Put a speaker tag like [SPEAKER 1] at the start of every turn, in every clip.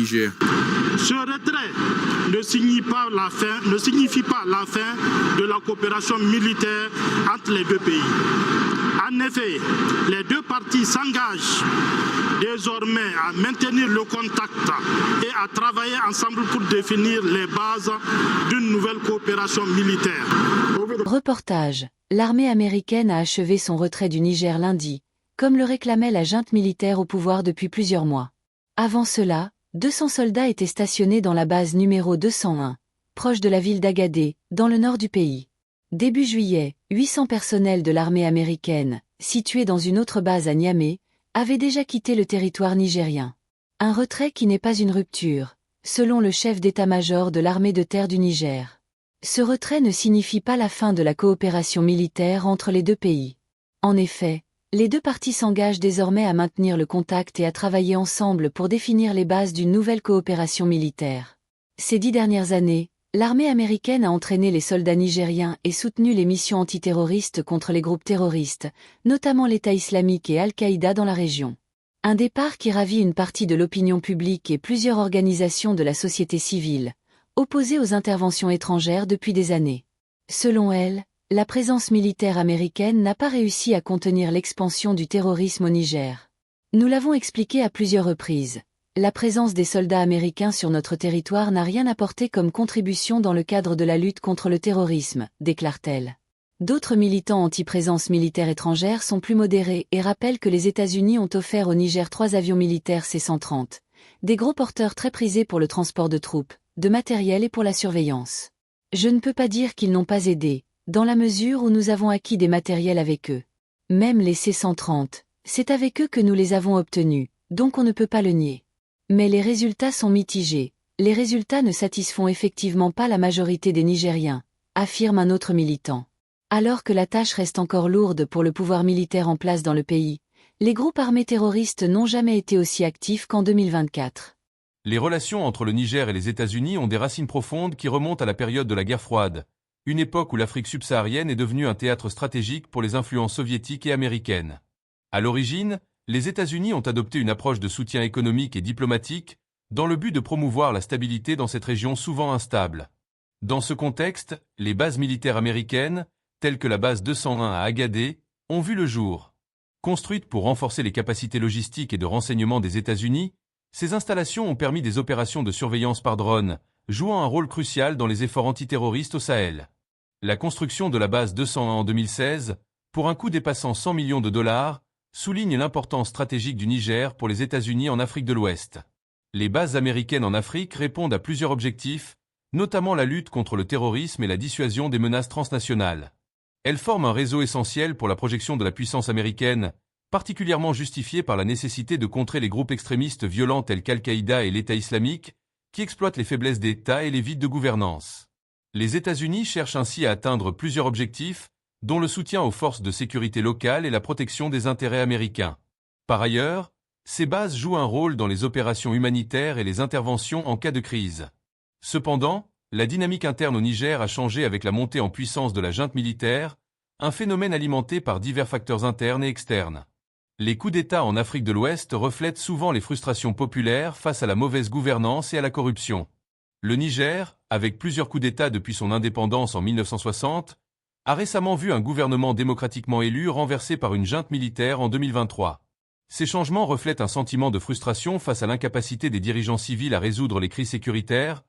[SPEAKER 1] Niger.
[SPEAKER 2] Ce retrait ne signifie pas la fin de la coopération militaire entre les deux pays. En effet, les deux parties s'engagent désormais à maintenir le contact et à travailler ensemble pour définir les bases d'une nouvelle coopération militaire.
[SPEAKER 3] Reportage. L'armée américaine a achevé son retrait du Niger lundi, comme le réclamait la junte militaire au pouvoir depuis plusieurs mois. Avant cela, 200 soldats étaient stationnés dans la base numéro 201, proche de la ville d'Agadé, dans le nord du pays. Début juillet, 800 personnels de l'armée américaine, situés dans une autre base à Niamey, avaient déjà quitté le territoire nigérien. Un retrait qui n'est pas une rupture, selon le chef d'état-major de l'armée de terre du Niger. Ce retrait ne signifie pas la fin de la coopération militaire entre les deux pays. En effet, les deux parties s'engagent désormais à maintenir le contact et à travailler ensemble pour définir les bases d'une nouvelle coopération militaire. Ces 10 dernières années, l'armée américaine a entraîné les soldats nigériens et soutenu les missions antiterroristes contre les groupes terroristes, notamment l'État islamique et Al-Qaïda dans la région. Un départ qui ravit une partie de l'opinion publique et plusieurs organisations de la société civile, opposées aux interventions étrangères depuis des années. Selon elles, la présence militaire américaine n'a pas réussi à contenir l'expansion du terrorisme au Niger. Nous l'avons expliqué à plusieurs reprises. La présence des soldats américains sur notre territoire n'a rien apporté comme contribution dans le cadre de la lutte contre le terrorisme, déclare-t-elle. D'autres militants anti-présence militaire étrangère sont plus modérés et rappellent que les États-Unis ont offert au Niger 3 avions militaires C-130, des gros porteurs très prisés pour le transport de troupes, de matériel et pour la surveillance. Je ne peux pas dire qu'ils n'ont pas aidé, dans la mesure où nous avons acquis des matériels avec eux. Même les C-130, c'est avec eux que nous les avons obtenus, donc on ne peut pas le nier. Mais les résultats sont mitigés, les résultats ne satisfont effectivement pas la majorité des Nigériens, affirme un autre militant. Alors que la tâche reste encore lourde pour le pouvoir militaire en place dans le pays, les groupes armés terroristes n'ont jamais été aussi actifs qu'en 2024.
[SPEAKER 4] Les relations entre le Niger et les États-Unis ont des racines profondes qui remontent à la période de la guerre froide, une époque où l'Afrique subsaharienne est devenue un théâtre stratégique pour les influences soviétiques et américaines. À l'origine, les États-Unis ont adopté une approche de soutien économique et diplomatique, dans le but de promouvoir la stabilité dans cette région souvent instable. Dans ce contexte, les bases militaires américaines, telles que la base 201 à Agadé, ont vu le jour. Construites pour renforcer les capacités logistiques et de renseignement des États-Unis, ces installations ont permis des opérations de surveillance par drone, jouant un rôle crucial dans les efforts antiterroristes au Sahel. La construction de la base 201 en 2016, pour un coût dépassant 100 millions de dollars, souligne l'importance stratégique du Niger pour les États-Unis en Afrique de l'Ouest. Les bases américaines en Afrique répondent à plusieurs objectifs, notamment la lutte contre le terrorisme et la dissuasion des menaces transnationales. Elles forment un réseau essentiel pour la projection de la puissance américaine, particulièrement justifié par la nécessité de contrer les groupes extrémistes violents tels qu'Al-Qaïda et l'État islamique, qui exploitent les faiblesses d'État et les vides de gouvernance. Les États-Unis cherchent ainsi à atteindre plusieurs objectifs, dont le soutien aux forces de sécurité locales et la protection des intérêts américains. Par ailleurs, ces bases jouent un rôle dans les opérations humanitaires et les interventions en cas de crise. Cependant, la dynamique interne au Niger a changé avec la montée en puissance de la junte militaire, un phénomène alimenté par divers facteurs internes et externes. Les coups d'État en Afrique de l'Ouest reflètent souvent les frustrations populaires face à la mauvaise gouvernance et à la corruption. Le Niger, avec plusieurs coups d'État depuis son indépendance en 1960, a récemment vu un gouvernement démocratiquement élu renversé par une junte militaire en 2023. Ces changements reflètent un sentiment de frustration face à l'incapacité des dirigeants civils à résoudre les crises sécuritaires,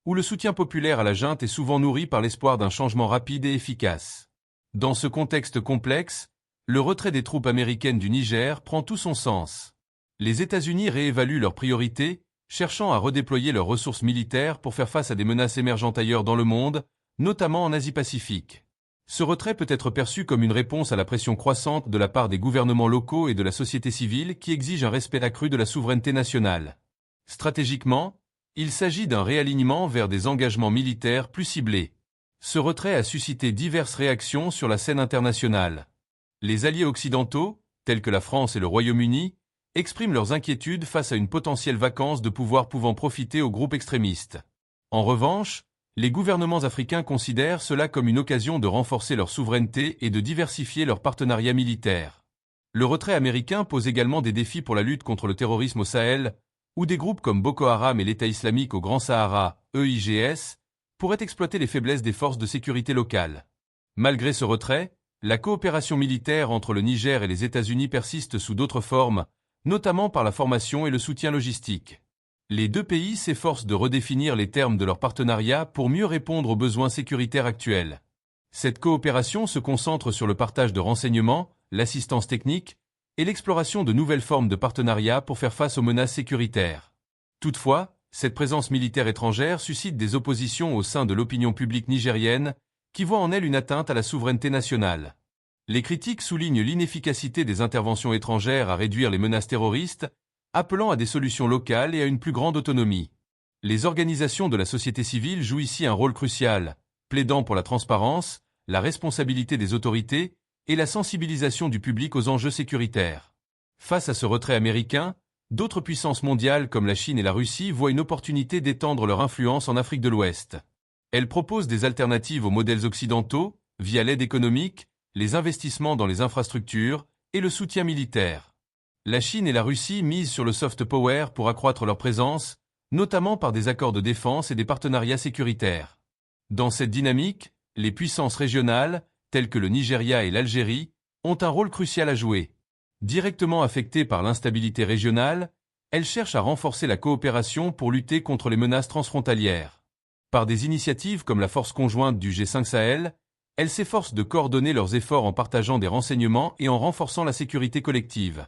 [SPEAKER 4] où le soutien populaire à la junte est souvent nourri par l'espoir d'un changement rapide et efficace. Dans ce contexte complexe, le retrait des troupes américaines du Niger prend tout son sens. Les États-Unis réévaluent leurs priorités, cherchant à redéployer leurs ressources militaires pour faire face à des menaces émergentes ailleurs dans le monde, notamment en Asie-Pacifique. Ce retrait peut être perçu comme une réponse à la pression croissante de la part des gouvernements locaux et de la société civile qui exigent un respect accru de la souveraineté nationale. Stratégiquement, il s'agit d'un réalignement vers des engagements militaires plus ciblés. Ce retrait a suscité diverses réactions sur la scène internationale. Les alliés occidentaux, tels que la France et le Royaume-Uni, expriment leurs inquiétudes face à une potentielle vacance de pouvoir pouvant profiter aux groupes extrémistes. En revanche, les gouvernements africains considèrent cela comme une occasion de renforcer leur souveraineté et de diversifier leurs partenariats militaires. Le retrait américain pose également des défis pour la lutte contre le terrorisme au Sahel, où des groupes comme Boko Haram et l'État islamique au Grand Sahara, EIGS, pourraient exploiter les faiblesses des forces de sécurité locales. Malgré ce retrait, la coopération militaire entre le Niger et les États-Unis persiste sous d'autres formes, notamment par la formation et le soutien logistique. Les deux pays s'efforcent de redéfinir les termes de leur partenariat pour mieux répondre aux besoins sécuritaires actuels. Cette coopération se concentre sur le partage de renseignements, l'assistance technique et l'exploration de nouvelles formes de partenariat pour faire face aux menaces sécuritaires. Toutefois, cette présence militaire étrangère suscite des oppositions au sein de l'opinion publique nigérienne, qui voit en elle une atteinte à la souveraineté nationale. Les critiques soulignent l'inefficacité des interventions étrangères à réduire les menaces terroristes, appelant à des solutions locales et à une plus grande autonomie. Les organisations de la société civile jouent ici un rôle crucial, plaidant pour la transparence, la responsabilité des autorités et la sensibilisation du public aux enjeux sécuritaires. Face à ce retrait américain, d'autres puissances mondiales comme la Chine et la Russie voient une opportunité d'étendre leur influence en Afrique de l'Ouest. Elles proposent des alternatives aux modèles occidentaux, via l'aide économique, les investissements dans les infrastructures et le soutien militaire. La Chine et la Russie misent sur le soft power pour accroître leur présence, notamment par des accords de défense et des partenariats sécuritaires. Dans cette dynamique, les puissances régionales, telles que le Nigeria et l'Algérie, ont un rôle crucial à jouer. Directement affectées par l'instabilité régionale, elles cherchent à renforcer la coopération pour lutter contre les menaces transfrontalières. Par des initiatives comme la force conjointe du G5 Sahel, elles s'efforcent de coordonner leurs efforts en partageant des renseignements et en renforçant la sécurité collective.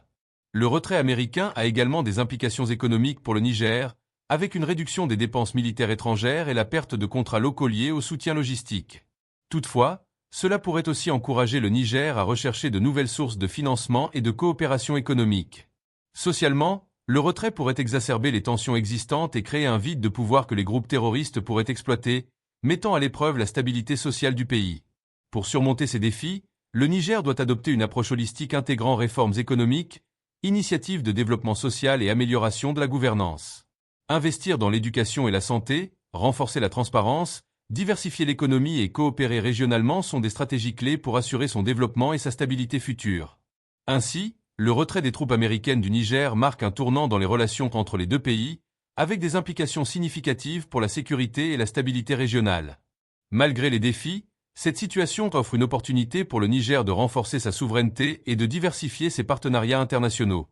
[SPEAKER 4] Le retrait américain a également des implications économiques pour le Niger, avec une réduction des dépenses militaires étrangères et la perte de contrats locaux liés au soutien logistique. Toutefois, cela pourrait aussi encourager le Niger à rechercher de nouvelles sources de financement et de coopération économique. Socialement, le retrait pourrait exacerber les tensions existantes et créer un vide de pouvoir que les groupes terroristes pourraient exploiter, mettant à l'épreuve la stabilité sociale du pays. Pour surmonter ces défis, le Niger doit adopter une approche holistique intégrant réformes économiques, initiatives de développement social et amélioration de la gouvernance. Investir dans l'éducation et la santé, renforcer la transparence, diversifier l'économie et coopérer régionalement sont des stratégies clés pour assurer son développement et sa stabilité future. Ainsi, le retrait des troupes américaines du Niger marque un tournant dans les relations entre les deux pays, avec des implications significatives pour la sécurité et la stabilité régionale. Malgré les défis, cette situation offre une opportunité pour le Niger de renforcer sa souveraineté et de diversifier ses partenariats internationaux.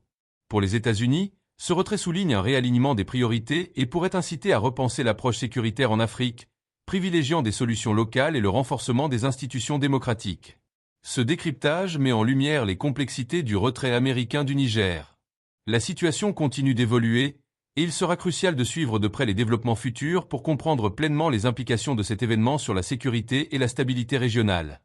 [SPEAKER 4] Pour les États-Unis, ce retrait souligne un réalignement des priorités et pourrait inciter à repenser l'approche sécuritaire en Afrique, privilégiant des solutions locales et le renforcement des institutions démocratiques. Ce décryptage met en lumière les complexités du retrait américain du Niger. La situation continue d'évoluer, et il sera crucial de suivre de près les développements futurs pour comprendre pleinement les implications de cet événement sur la sécurité et la stabilité régionale.